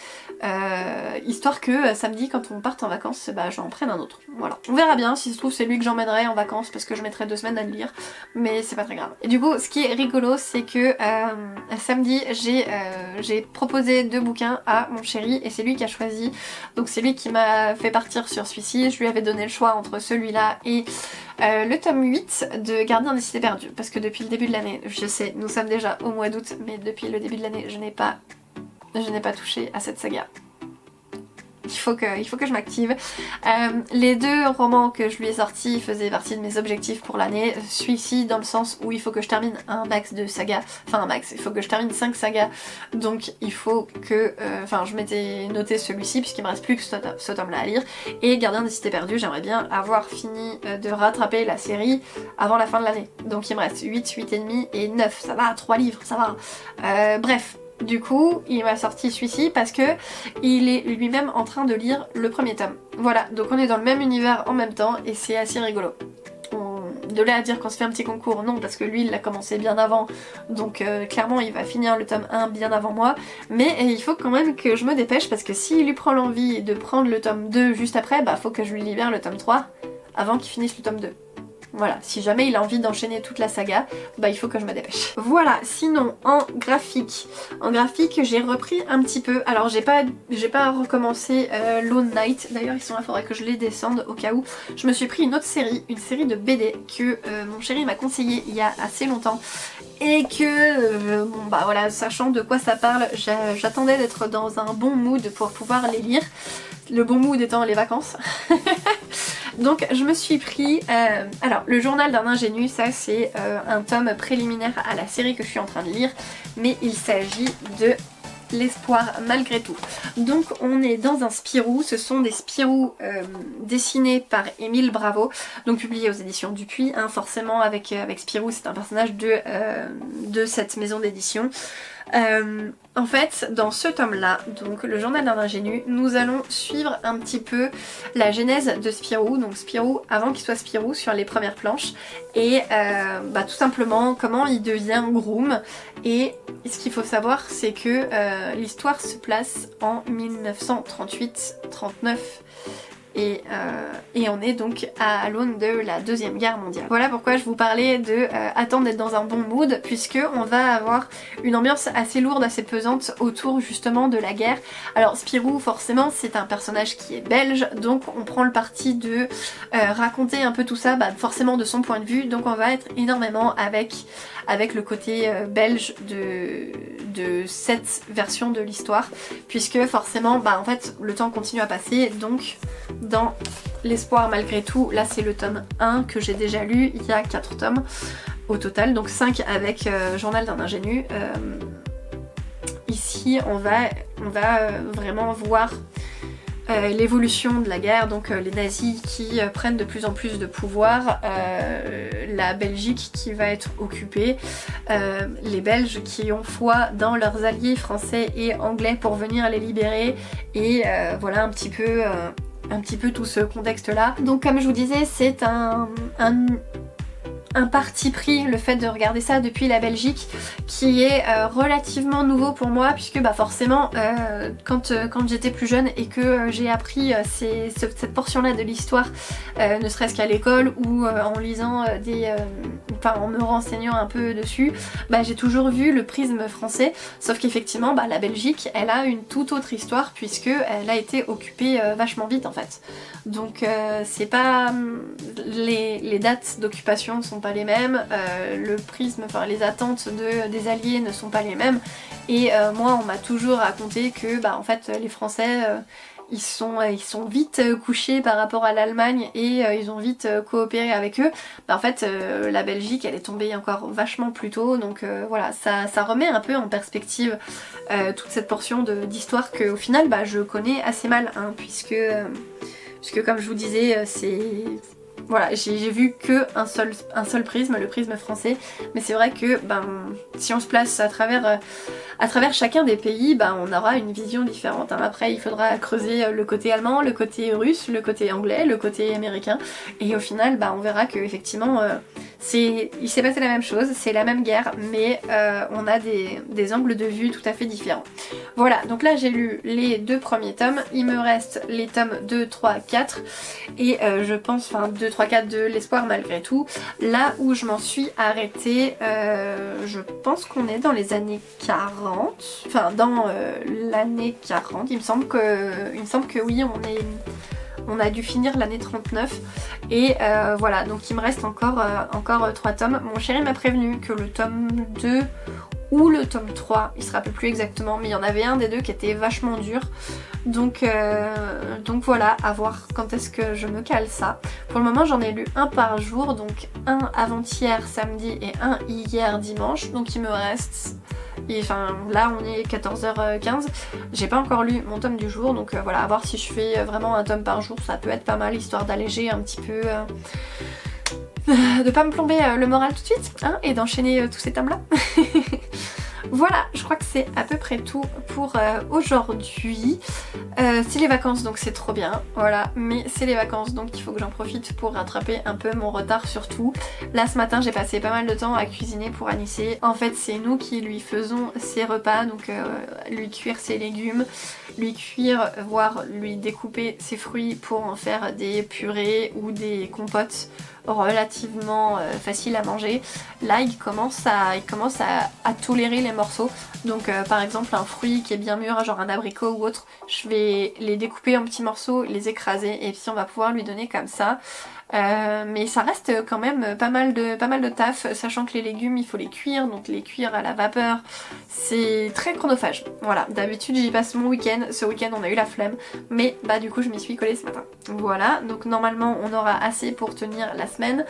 histoire que samedi quand on parte en vacances, bah j'en prenne un autre, voilà. On verra bien, si se trouve c'est lui que j'emmènerai en vacances parce que je mettrai 2 semaines à le lire, mais c'est pas très grave. Et du coup ce qui est rigolo c'est que samedi j'ai proposé 2 bouquins à mon chéri et c'est lui qui a choisi, donc c'est lui qui m'a fait partir sur celui-ci, je lui avais donné le choix entre celui-là et le tome 8 de Gardien des Cités Perdues, parce que depuis le début de l'année, je sais, nous sommes déjà au mois d'août, mais depuis le début de l'année, je n'ai pas touché à cette saga. Il faut que je m'active. Les 2 romans que je lui ai sortis faisaient partie de mes objectifs pour l'année. Celui-ci dans le sens où il faut que je termine un max de sagas. Enfin un max, il faut que je termine 5 sagas. Donc il faut que... Enfin je m'étais noté celui-ci puisqu'il me reste plus que ce tome-là à lire. Et Gardien des Cités Perdues, j'aimerais bien avoir fini de rattraper la série avant la fin de l'année. Donc il me reste 8, 8,5 et 9. Ça va, 3 livres, ça va. Bref. Du coup, il m'a sorti celui-ci parce que il est lui-même en train de lire le premier tome. Voilà, donc on est dans le même univers en même temps et c'est assez rigolo. De là à dire qu'on se fait un petit concours, non, parce que lui il l'a commencé bien avant, donc clairement il va finir le tome 1 bien avant moi, mais il faut quand même que je me dépêche parce que s'il lui prend l'envie de prendre le tome 2 juste après, bah faut que je lui libère le tome 3 avant qu'il finisse le tome 2. Voilà, si jamais il a envie d'enchaîner toute la saga, bah il faut que je me dépêche. Voilà, sinon en graphique j'ai repris un petit peu, alors j'ai pas recommencé Lone Knight, d'ailleurs ils sont là, faudrait que je les descende au cas où. Je me suis pris une autre série, une série de BD que mon chéri m'a conseillé il y a assez longtemps et que, bon bah voilà, sachant de quoi ça parle, j'attendais d'être dans un bon mood pour pouvoir les lire. Le bon mood étant les vacances. Donc je me suis pris... alors le journal d'un ingénu, ça c'est un tome préliminaire à la série que je suis en train de lire, mais il s'agit de l'espoir malgré tout. Donc on est dans un Spirou, ce sont des Spirou dessinés par Émile Bravo, donc publiés aux éditions Dupuis, hein, forcément avec Spirou, c'est un personnage de cette maison d'édition. En fait, dans ce tome-là, donc le journal d'un ingénu, nous allons suivre un petit peu la genèse de Spirou, donc Spirou avant qu'il soit Spirou sur les premières planches, et bah, tout simplement comment il devient groom. Et ce qu'il faut savoir, c'est que l'histoire se place en 1938-39. Et on est donc à l'aune de la Deuxième Guerre mondiale. Voilà pourquoi je vous parlais de attendre d'être dans un bon mood, puisque on va avoir une ambiance assez lourde, assez pesante autour justement de la guerre. Alors Spirou forcément c'est un personnage qui est belge, donc on prend le parti de raconter un peu tout ça, bah, forcément de son point de vue, donc on va être énormément avec le côté belge de cette version de l'histoire, puisque forcément bah, en fait le temps continue à passer, donc dans l'espoir malgré tout, là c'est le tome 1 que j'ai déjà lu, il y a 4 tomes au total, donc 5 avec Journal d'un ingénu. Ici on va vraiment voir l'évolution de la guerre, donc les nazis qui prennent de plus en plus de pouvoir, la Belgique qui va être occupée, les Belges qui ont foi dans leurs alliés français et anglais pour venir les libérer, et voilà un petit peu tout ce contexte là. Donc comme je vous disais, c'est un un parti pris le fait de regarder ça depuis la Belgique qui est relativement nouveau pour moi puisque bah forcément quand j'étais plus jeune et que j'ai appris cette portion là de l'histoire ne serait-ce qu'à l'école ou en lisant en me renseignant un peu dessus, bah j'ai toujours vu le prisme français, sauf qu'effectivement bah, la Belgique elle a une toute autre histoire puisque elle a été occupée vachement vite en fait. Donc c'est pas les dates d'occupation sont pas les mêmes, le prisme, enfin les attentes des alliés ne sont pas les mêmes et moi on m'a toujours raconté que bah en fait les Français ils sont vite couchés par rapport à l'Allemagne et ils ont vite coopéré avec eux. Bah en fait la Belgique elle est tombée encore vachement plus tôt donc voilà ça remet un peu en perspective toute cette portion d'histoire que au final bah, je connais assez mal hein, puisque comme je vous disais c'est... Voilà, j'ai vu que un seul prisme, le prisme français, mais c'est vrai que ben, si on se place à travers chacun des pays, ben, on aura une vision différente. Hein. Après, il faudra creuser le côté allemand, le côté russe, le côté anglais, le côté américain, et au final, ben, on verra que effectivement, il s'est passé la même chose, c'est la même guerre, mais on a des angles de vue tout à fait différents. Voilà, donc là j'ai lu les 2 premiers tomes, il me reste les tomes 2, 3, 4, et je pense, enfin 2, 3, 4 de l'espoir malgré tout. Là où je m'en suis arrêtée, je pense qu'on est dans les années 40, enfin dans l'année 40, il me semble que oui, on a dû finir l'année 39 et voilà, donc il me reste encore 3 tomes. Mon chéri m'a prévenu que le tome 2 ou le tome 3, il se rappelle plus exactement, mais il y en avait un des deux qui était vachement dur. Donc voilà, à voir quand est-ce que je me cale ça. Pour le moment j'en ai lu un par jour, donc un avant-hier samedi et un hier dimanche, donc il me reste... Et enfin là on est 14h15, j'ai pas encore lu mon tome du jour, donc voilà, à voir si je fais vraiment un tome par jour, ça peut être pas mal, histoire d'alléger un petit peu... de pas me plomber le moral tout de suite, hein, et d'enchaîner tous ces tomes là. Voilà, je crois que c'est à peu près tout pour aujourd'hui. C'est les vacances donc c'est trop bien, voilà, mais c'est les vacances donc il faut que j'en profite pour rattraper un peu mon retard surtout. Là ce matin j'ai passé pas mal de temps à cuisiner pour Anissé. En fait c'est nous qui lui faisons ses repas, donc lui cuire ses légumes, lui cuire, voire lui découper ses fruits pour en faire des purées ou des compotes relativement facile à manger. Là il commence à tolérer les morceaux, donc par exemple un fruit qui est bien mûr, genre un abricot ou autre, je vais les découper en petits morceaux, les écraser et puis on va pouvoir lui donner comme ça. Mais ça reste quand même pas mal de taf, sachant que les légumes il faut les cuire, donc les cuire à la vapeur c'est très chronophage. Voilà, d'habitude j'y passe mon week-end, ce week-end on a eu la flemme, mais bah du coup je m'y suis collée ce matin. Voilà, donc normalement on aura assez pour tenir la semaine.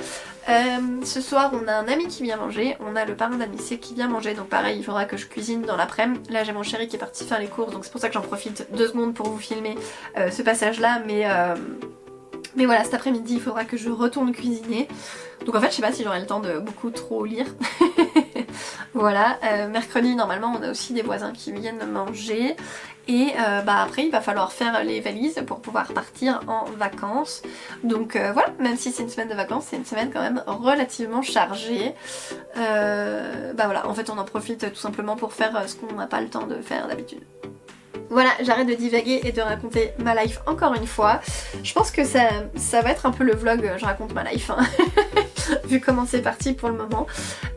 Ce soir on a un ami qui vient manger, on a le parrain d'Anissé qui vient manger, donc pareil il faudra que je cuisine dans l'après-midi. Là j'ai mon chéri qui est parti faire les courses, donc c'est pour ça que j'en profite 2 secondes pour vous filmer ce passage là, mais voilà, cet après-midi il faudra que je retourne cuisiner. Donc en fait je sais pas si j'aurai le temps de beaucoup trop lire. Voilà, mercredi normalement on a aussi des voisins qui viennent manger. Et bah après il va falloir faire les valises pour pouvoir partir en vacances. Donc voilà, même si c'est une semaine de vacances, c'est une semaine quand même relativement chargée. Bah voilà, en fait on en profite tout simplement pour faire ce qu'on n'a pas le temps de faire d'habitude. Voilà, j'arrête de divaguer et de raconter ma life encore une fois. Je pense que ça va être un peu le vlog je raconte ma life, hein. Vu comment c'est parti pour le moment.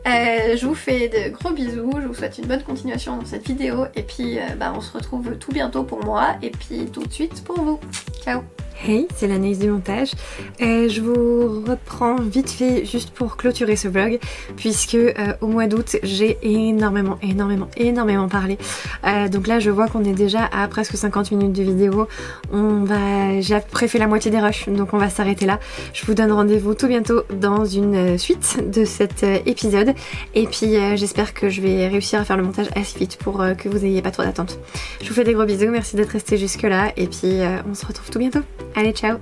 Je vous fais de gros bisous, je vous souhaite une bonne continuation dans cette vidéo et puis bah, on se retrouve tout bientôt pour moi et puis tout de suite pour vous. Ciao. Hey, c'est l'Anaïs du montage. Je vous reprends vite fait juste pour clôturer ce vlog puisque au mois d'août j'ai énormément parlé. Donc là je vois qu'on est déjà à presque 50 minutes de vidéo. J'ai après fait la moitié des rushs, donc on va s'arrêter là. Je vous donne rendez-vous tout bientôt dans une suite de cet épisode et puis j'espère que je vais réussir à faire le montage assez vite pour que vous ayez pas trop d'attente. Je vous fais des gros bisous, merci d'être resté jusque là et puis on se retrouve tout bientôt. Allez, ciao!